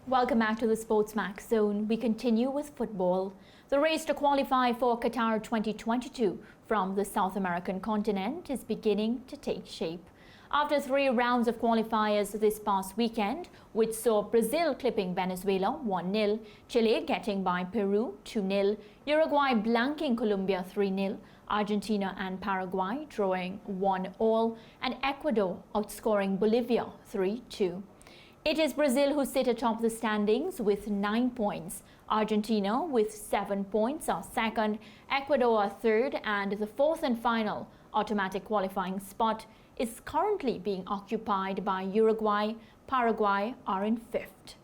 Welcome back to the SportsMax Zone. We continue with football. The race to qualify for Qatar 2022 from the South American continent is beginning to take shape. After 3 rounds of qualifiers this past weekend, which saw Brazil clipping Venezuela 1-0, Chile getting by Peru 2-0, Uruguay blanking Colombia 3-0, Argentina and Paraguay drawing 1-1, and Ecuador outscoring Bolivia 3-2. It is Brazil who sit atop the standings with 9 points. Argentina with 7 points are second, Ecuador are third, and the fourth and final automatic qualifying spot is currently being occupied by Uruguay. Paraguay are in fifth.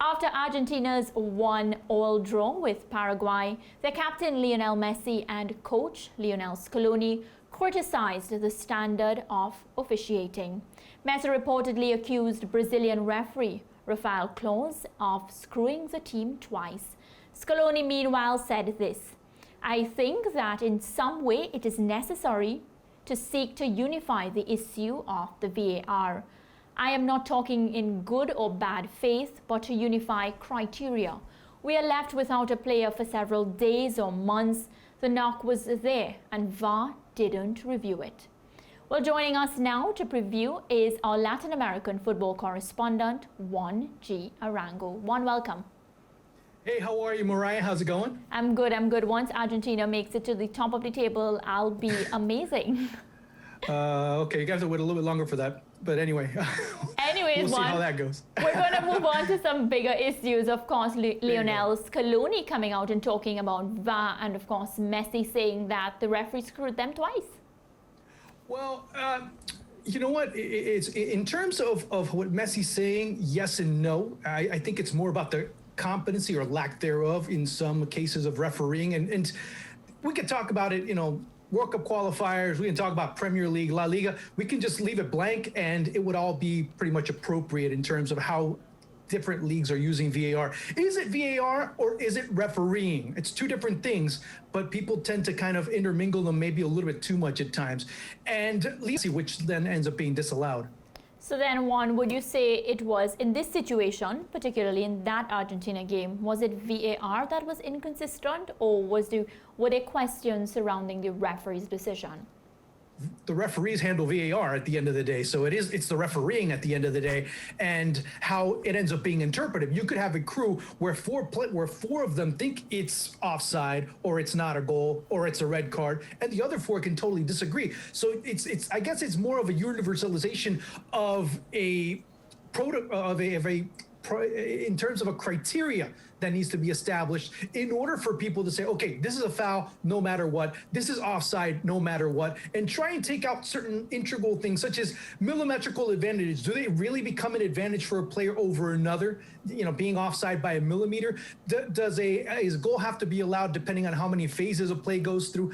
After Argentina's 1-1 draw with Paraguay, their captain Lionel Messi and coach Lionel Scaloni criticized the standard of officiating. Messi reportedly accused Brazilian referee Rafael Claus of screwing the team twice. Scaloni meanwhile said this: "I think that in some way it is necessary to seek to unify the issue of the VAR. I am not talking in good or bad faith, but to unify criteria. We are left without a player for several days or months. The knock was there and VAR didn't review it." Well, joining us now to preview is our Latin American football correspondent, Juan G Arango. Juan, welcome. Hey, how are you, Mariah? How's it going? I'm good. Once Argentina makes it to the top of the table, I'll be amazing. Okay, you have to wait a little bit longer for that. But anyway, we'll see how that goes. We're going to move on to some bigger issues. Of course, Lionel Scaloni coming out and talking about VAR, and of course, Messi saying that the referee screwed them twice. Well, you know what? It's in terms of what Messi's saying, yes and no. I think it's more about the competency or lack thereof in some cases of refereeing. And we could talk about it, World Cup qualifiers, we can talk about Premier League, La Liga. We can just leave it blank and it would all be pretty much appropriate in terms of how different leagues are using VAR. Is it VAR or is it refereeing? It's two different things, but people tend to kind of intermingle them maybe a little bit too much at times. And which then ends up being disallowed. So then, Juan, would you say it was, in this situation, particularly in that Argentina game, was it VAR that was inconsistent, or were there questions surrounding the referee's decision? The referees handle VAR at the end of the day. So it's the refereeing at the end of the day and how it ends up being interpreted. You could have a crew where four of them think it's offside or it's not a goal or it's a red card, and the other 4 can totally disagree. So it's I guess it's more of a universalization of in terms of a criteria that needs to be established in order for people to say, okay, this is a foul no matter what, this is offside no matter what, and try and take out certain integral things such as millimetrical advantage. Do they really become an advantage for a player over another? Being offside by a millimeter? Does a goal have to be allowed depending on how many phases a play goes through?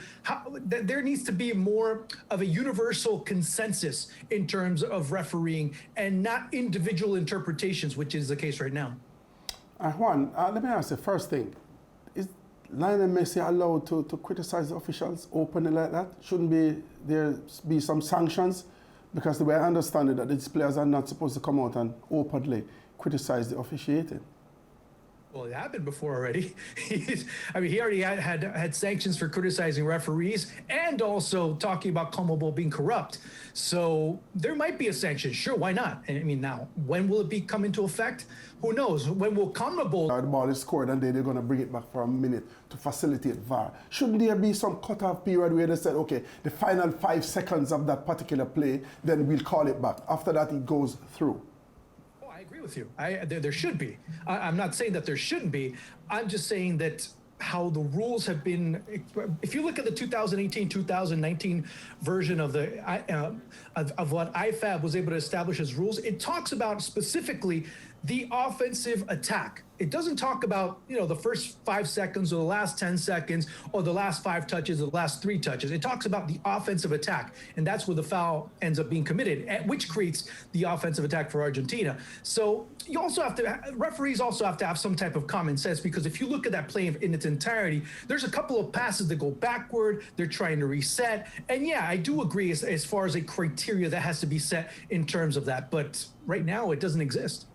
There needs to be more of a universal consensus in terms of refereeing and not individual interpretations, which is the case right now. Juan, let me ask you first thing. Is Lionel Messi allowed to criticize the officials openly like that? Shouldn't there be some sanctions? Because the way I understand it, that these players are not supposed to come out and openly criticize the officiating. Well, it happened before already. He already had sanctions for criticizing referees and also talking about CONMEBOL being corrupt. So there might be a sanction. Sure, why not? Now, when will it come into effect? Who knows? When will CONMEBOL... The ball is scored and then they're going to bring it back for a minute to facilitate VAR. Shouldn't there be some cutoff period where they said, okay, the final 5 seconds of that particular play, then we'll call it back. After that, it goes through. I agree with you. There should be. I'm not saying that there shouldn't be. I'm just saying that how the rules have been. If you look at the 2018-2019 version of what IFAB was able to establish as rules, it talks about specifically the offensive attack. It doesn't talk about, the first 5 seconds or the last 10 seconds or the last 5 touches or the last 3 touches. It talks about the offensive attack, and that's where the foul ends up being committed, which creates the offensive attack for Argentina. So referees also have to have some type of common sense, because if you look at that play in its entirety, there's a couple of passes that go backward, they're trying to reset. And yeah, I do agree as far as a criteria that has to be set in terms of that, but right now it doesn't exist.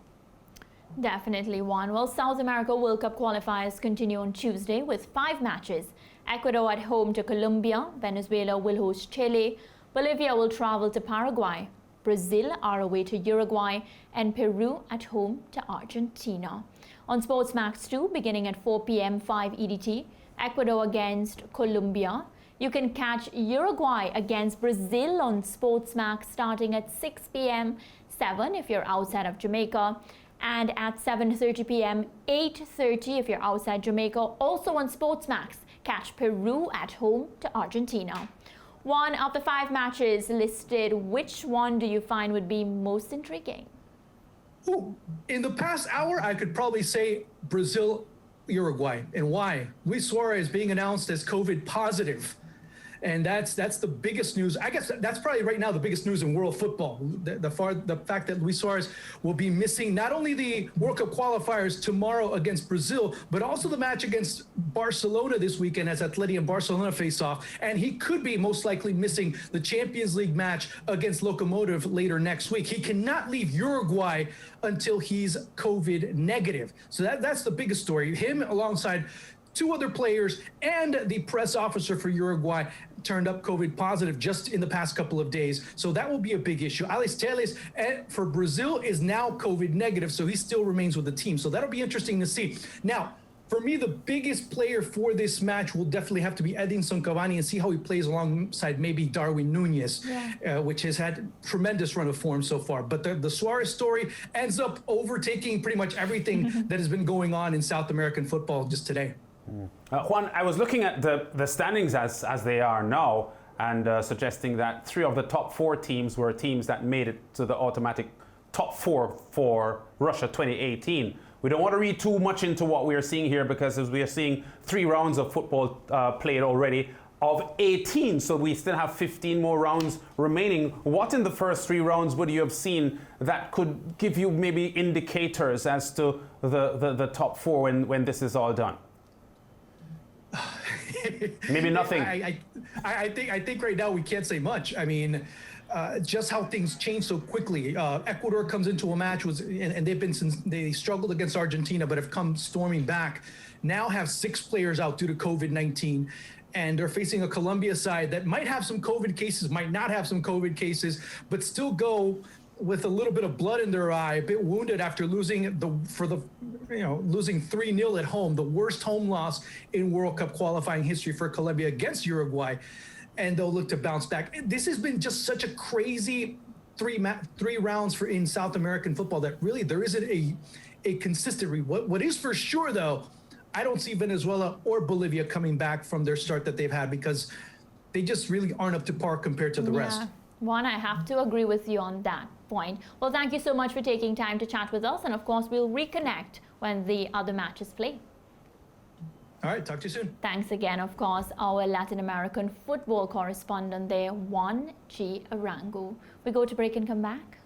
Definitely one. Well, South America World Cup qualifiers continue on Tuesday with 5 matches. Ecuador at home to Colombia, Venezuela will host Chile, Bolivia will travel to Paraguay, Brazil are away to Uruguay, and Peru at home to Argentina. On SportsMax 2, beginning at 4 p.m. 5 EDT, Ecuador against Colombia. You can catch Uruguay against Brazil on SportsMax starting at 6 p.m. 7 if you're outside of Jamaica, and at 7:30 p.m. 8:30 if you're outside Jamaica. Also on SportsMax, catch Peru at home to Argentina. One of the 5 matches listed, which one do you find would be most intriguing? Ooh, in the past hour, I could probably say Brazil, Uruguay. And why? Luis Suarez being announced as COVID positive. And that's the biggest news. I guess that's probably right now the biggest news in world football. The fact that Luis Suarez will be missing not only the World Cup qualifiers tomorrow against Brazil, but also the match against Barcelona this weekend as Atleti and Barcelona face off. And he could be most likely missing the Champions League match against Lokomotiv later next week. He cannot leave Uruguay until he's COVID negative. So that's the biggest story. Him alongside 2 other players and the press officer for Uruguay turned up COVID positive just in the past couple of days. So that will be a big issue. Alex Telles for Brazil is now COVID negative, so he still remains with the team. So that'll be interesting to see. Now, for me, the biggest player for this match will definitely have to be Edinson Cavani and see how he plays alongside maybe Darwin Nunez, which has had tremendous run of form so far. But the Suarez story ends up overtaking pretty much everything that has been going on in South American football just today. Juan, I was looking at the standings as they are now and suggesting that 3 of the top 4 teams were teams that made it to the automatic top 4 for Russia 2018. We don't want to read too much into what we are seeing here because as we are seeing 3 rounds of football played already of 18, so we still have 15 more rounds remaining. What in the first 3 rounds would you have seen that could give you maybe indicators as to the top 4 when this is all done? Maybe nothing. I think right now we can't say much. I mean, just how things change so quickly. Ecuador comes into a match and they've been since they struggled against Argentina, but have come storming back. Now have 6 players out due to COVID-19. And they're facing a Colombia side that might have some COVID cases, might not have some COVID cases, but still go with a little bit of blood in their eye, a bit wounded after losing losing 3-0 at home, the worst home loss in World Cup qualifying history for Colombia against Uruguay, and they'll look to bounce back. This has been just such a crazy 3 rounds in South American football that really there isn't a consistent. What is for sure though, I don't see Venezuela or Bolivia coming back from their start that they've had because they just really aren't up to par compared to the rest. Juan, I have to agree with you on that point. Well, thank you so much for taking time to chat with us. And of course, we'll reconnect when the other matches play. All right, talk to you soon. Thanks again, of course, our Latin American football correspondent there, Juan G Arango. We go to break and come back.